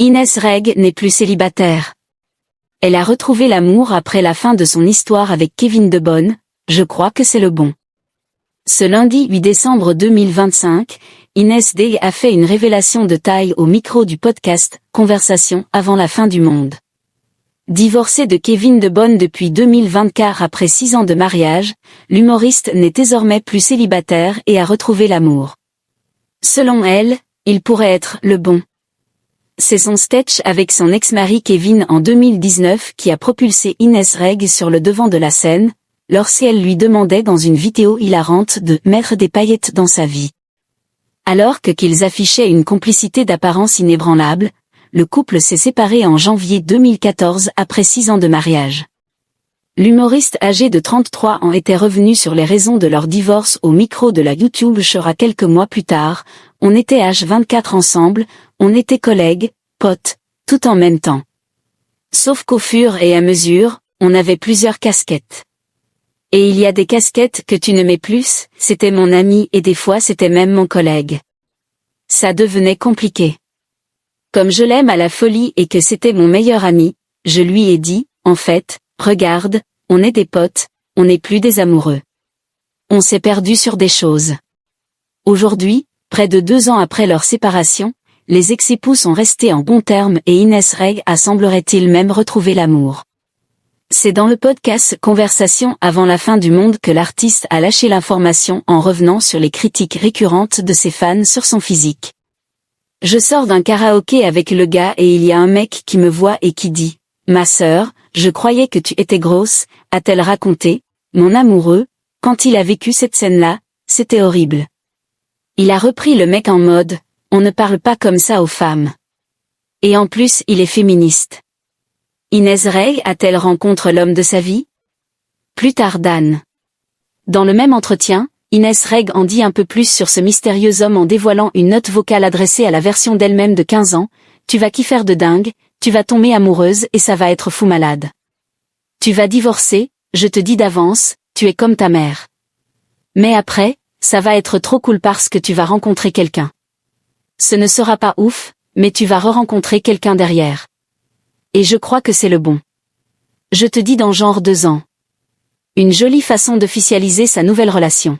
Inès Reg n'est plus célibataire. Elle a retrouvé l'amour après la fin de son histoire avec Kevin De Bonne, je crois que c'est le bon. Ce lundi 8 décembre 2025, Inès D a fait une révélation de taille au micro du podcast « Conversation avant la fin du monde ». Divorcée de Kevin De Bonne depuis 2024 après 6 ans de mariage, l'humoriste n'est désormais plus célibataire et a retrouvé l'amour. Selon elle, il pourrait être le bon. C'est son sketch avec son ex-mari Kevin en 2019 qui a propulsé Inès Reg sur le devant de la scène, lorsqu'elle lui demandait dans une vidéo hilarante de mettre des paillettes dans sa vie. Alors qu'ils affichaient une complicité d'apparence inébranlable, le couple s'est séparé en janvier 2014 après 6 ans de mariage. L'humoriste âgé de 33 ans était revenu sur les raisons de leur divorce au micro de la YouTube show quelques mois plus tard. On était H24 ensemble, on était collègues, potes, tout en même temps. Sauf qu'au fur et à mesure, on avait plusieurs casquettes. Et il y a des casquettes que tu ne mets plus, c'était mon ami et des fois c'était même mon collègue. Ça devenait compliqué. Comme je l'aime à la folie et que c'était mon meilleur ami, je lui ai dit, en fait, regarde, on est des potes, on n'est plus des amoureux. On s'est perdu sur des choses. Aujourd'hui, près de 2 ans après leur séparation, les ex-époux sont restés en bons termes et Inès Reg a semblerait-il même retrouvé l'amour. C'est dans le podcast Conversation avant la fin du monde que l'artiste a lâché l'information en revenant sur les critiques récurrentes de ses fans sur son physique. Je sors d'un karaoké avec le gars et il y a un mec qui me voit et qui dit « Ma sœur, je croyais que tu étais grosse », a-t-elle raconté, mon amoureux, quand il a vécu cette scène-là, c'était horrible. Il a repris le mec en mode « On ne parle pas comme ça aux femmes ». Et en plus il est féministe. Inès Reg a-t-elle rencontré l'homme de sa vie? Plus tard Dan. Dans le même entretien, Inès Reg en dit un peu plus sur ce mystérieux homme en dévoilant une note vocale adressée à la version d'elle-même de 15 ans, « Tu vas kiffer de dingue, tu vas tomber amoureuse et ça va être fou malade. Tu vas divorcer, je te dis d'avance, tu es comme ta mère. Mais après, ça va être trop cool parce que tu vas rencontrer quelqu'un. Ce ne sera pas ouf, mais tu vas re-rencontrer quelqu'un derrière. Et je crois que c'est le bon. Je te dis dans genre 2 ans. » Une jolie façon d'officialiser sa nouvelle relation.